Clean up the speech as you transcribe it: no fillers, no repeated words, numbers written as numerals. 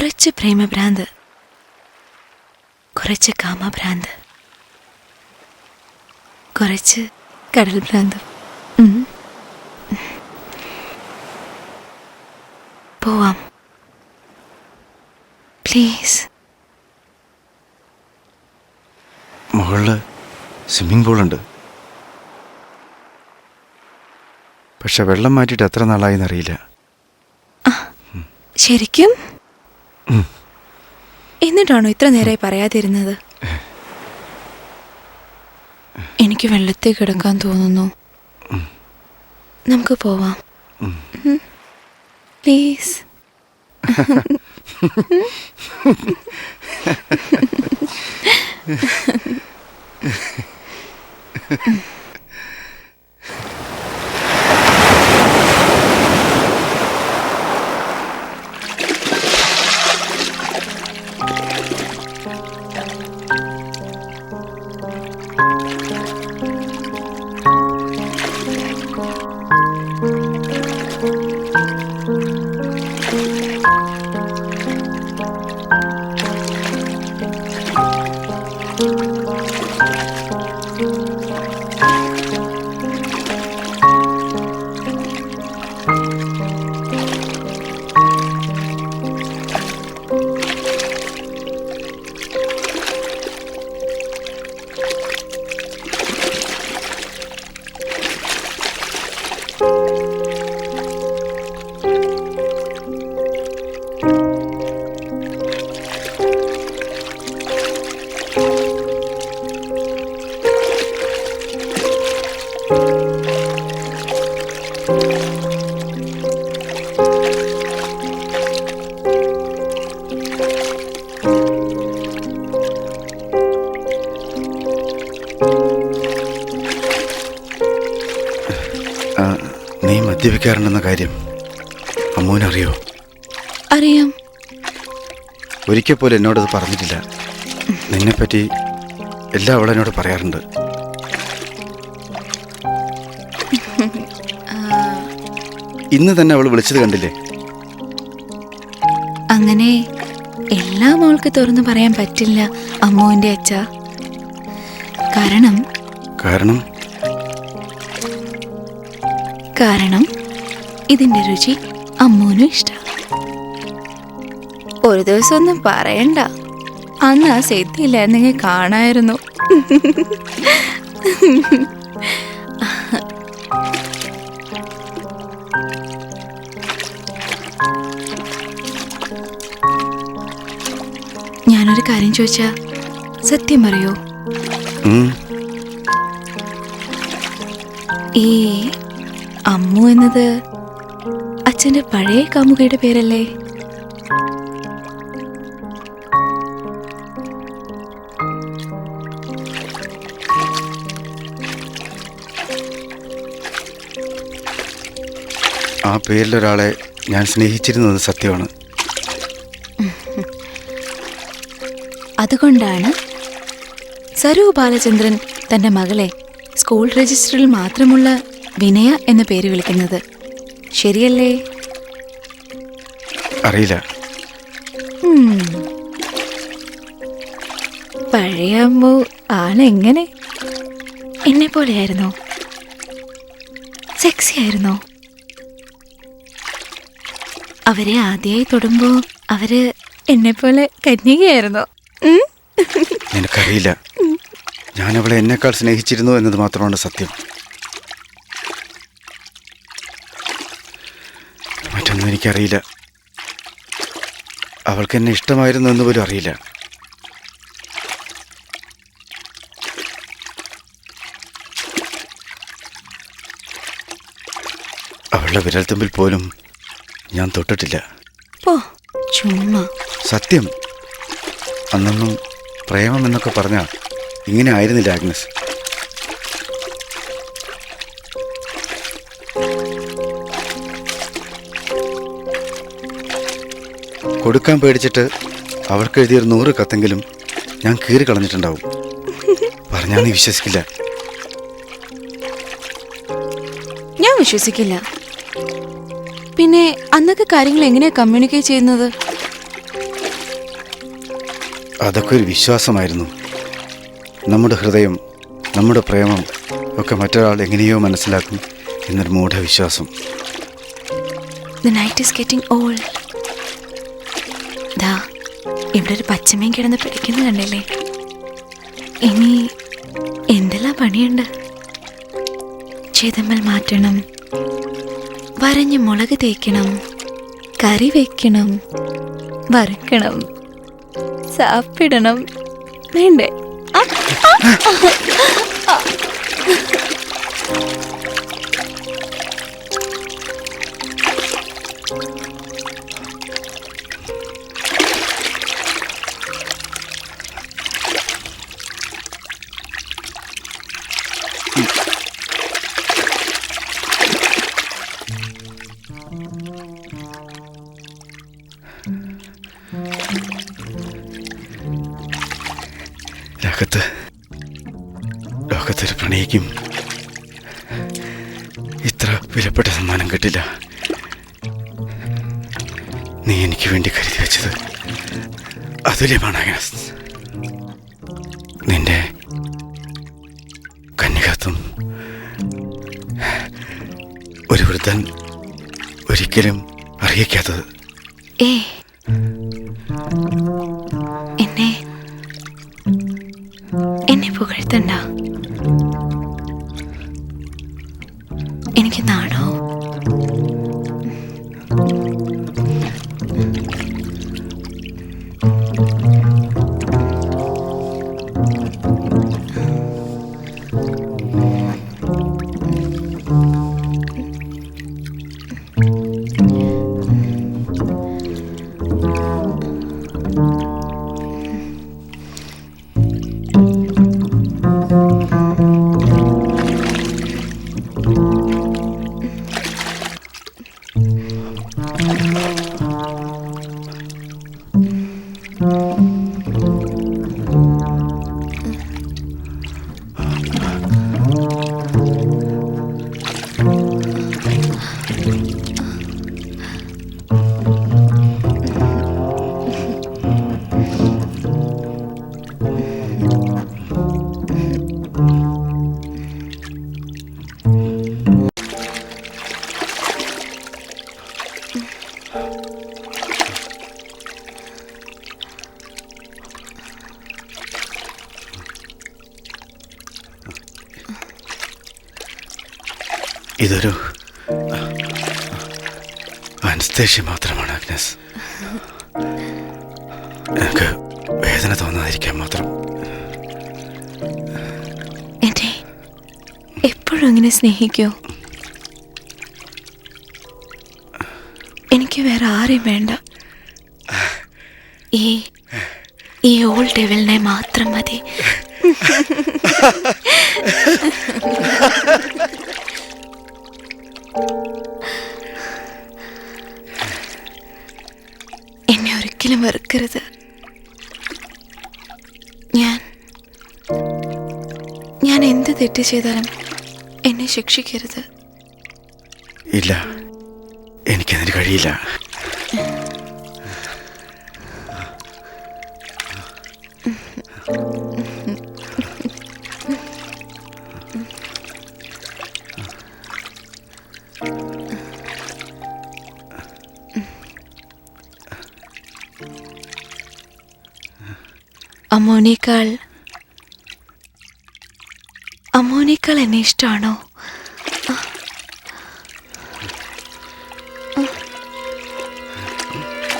കുറച്ച് പ്രേമഭ്രാന്ത്, കുറച്ച് കാമഭ്രാന്ത്, കുറച്ച് കടൽ ഭ്രാന്ത്. പോവാം പ്ലീസ്. മുകളില് സ്വിമ്മിംഗ് പൂളുണ്ട്. പക്ഷെ വെള്ളം മാറ്റിയിട്ട് എത്ര നാളായിന്നറിയില്ല. ശരിക്കും? എന്നിട്ടാണോ ഇത്ര നേരമായി പറയാതിരുന്നത്? എനിക്ക് വെള്ളത്തിൽ കിടക്കാൻ തോന്നുന്നു. നമുക്ക് പോവാം പ്ലീസ്. നീ മദ്യപിക്കാറുണ്ടെന്ന കാര്യം അമ്മൂനറിയോ? അറിയാം. ഒരിക്കൽ പോലും എന്നോടത് പറഞ്ഞിട്ടില്ല. നിന്നെപ്പറ്റി എല്ലാം അവൾ എന്നോട് പറയാറുണ്ട്. ഇന്ന് തന്നെ അവൾ വിളിച്ചത് കണ്ടില്ലേ? അങ്ങനെ എല്ലാം അവൾക്ക് തുറന്നു പറയാൻ പറ്റില്ല അമ്മുവിന്റെ അച്ഛ. കാരണം ഇതിന്റെ രുചി അമ്മുവിനും ഇഷ്ടം. ഒരു ദിവസം ഒന്നും പറയണ്ട, അന്ന് ആ സെറ്റില്ലായിരുന്നെങ്കിൽ കാണായിരുന്നു. ഞാനൊരു കാര്യം ചോദിച്ചാ സത്യം പറയോ? ഈ അമ്മു എന്നത് അച്ഛന്റെ പഴയ കാമുകയുടെ പേരല്ലേ? ആ പേരിലൊരാളെ ഞാൻ സ്നേഹിച്ചിരുന്നത് സത്യമാണ്. അതുകൊണ്ടാണ് സരു ബാലചന്ദ്രൻ തന്റെ മകളെ സ്കൂൾ രജിസ്റ്ററിൽ മാത്രമുള്ള വിനയ എന്ന പേര് വിളിക്കുന്നത്. ശരിയല്ലേ? അറിയില്ല. പഴയ അമ്മു ആളെങ്ങനെ? എന്നെ പോലെയായിരുന്നോ? സെക്സി ആയിരുന്നോ? അവരെ ആദ്യമായി തൊടുമ്പോ അവര് എന്നെ പോലെ കന്യകയായിരുന്നോ? നിനക്കറിയില്ല, ഞാൻ അവളെ എന്നെക്കാൾ സ്നേഹിച്ചിരുന്നു എന്നത് മാത്രമാണ് സത്യം. മറ്റൊന്നും എനിക്കറിയില്ല. അവൾക്ക് എന്നെ ഇഷ്ടമായിരുന്നു എന്ന് പോലും അറിയില്ല. അവളുടെ വിരൽത്തുമ്പിൽ പോലും ഞാൻ തൊട്ടിട്ടില്ല. സത്യം. അന്നൊന്നും പ്രേമം എന്നൊക്കെ പറഞ്ഞാൽ ഇങ്ങനെ ആയിരുന്നില്ല ആഗ്നസ്. കൊടുക്കാൻ പേടിച്ചിട്ട് അവൾക്ക് എഴുതിയൊരു 100 കത്തെങ്കിലും ഞാൻ കീറി കളഞ്ഞിട്ടുണ്ടാവും. പറഞ്ഞാൽ നീ വിശ്വസിക്കില്ല. ഞാൻ വിശ്വസിക്കില്ല. പിന്നെ അന്നൊക്കെ കാര്യങ്ങൾ എങ്ങനെയാ കമ്മ്യൂണിക്കേറ്റ് ചെയ്യുന്നത്? അതൊക്കെ ഒരു വിശ്വാസമായിരുന്നു. നമ്മുടെ ഹൃദയം, നമ്മുടെ പ്രേമം ഒക്കെ മറ്റൊരാൾ എങ്ങനെയോ മനസ്സിലാക്കും എന്നൊരു മൂഢവിശ്വാസം. The night is getting old. ദാ ഇവിടെ ഒരു പച്ചമീൻ കിടന്ന് പിടിക്കുന്ന കണ്ടില്ലേ? ഇനി എന്തെല്ലാം പണിയുണ്ട്. ചെതമ്പൽ മാറ്റണം, വരഞ്ഞ് മുളക് തേക്കണം, കറി വെക്കണം, വറുക്കണം, സാപ്പിടണം. വേണ്ടേ? ലോകത്തൊരു പ്രണയിക്കും ഇത്ര വിലപ്പെട്ട സമ്മാനം കിട്ടില്ല. നീ എനിക്ക് വേണ്ടി കരുതി വെച്ചത് അതുല്യമാണ് അഗ്നസ്. നിന്റെ കന്യകത്വം ഒരു വൃദ്ധൻ ഒരിക്കലും അറിയിക്കാത്തത്. എന്നെ പുകഴ്ത്തണ്ട. എനിക്ക് നാണോ? ഇതൊരു അനസ്തേഷ്യ മാത്രമാണ് അഗ്നസ്. എനിക്ക് വേദന തോന്നാതിരിക്കാൻ മാത്രം. എന്നെ എപ്പോഴും ഇങ്ങനെ സ്നേഹിക്കോ? എനിക്ക് വേറെ ആരെയും വേണ്ട. ഈ ഓൾഡ് ഡെവിലിനെ മാത്രം മതി. എന്നെ ഒരിക്കലും വെറുക്കരുത്. ഞാൻ എന്ത് തെറ്റ് ചെയ്താലും എന്നെ ശിക്ഷിക്കരുത്. ഇല്ല, എനിക്കതിന് കഴിയില്ല. അമ്മോനേക്കാൾ എന്നെ ഇഷ്ടമാണോ?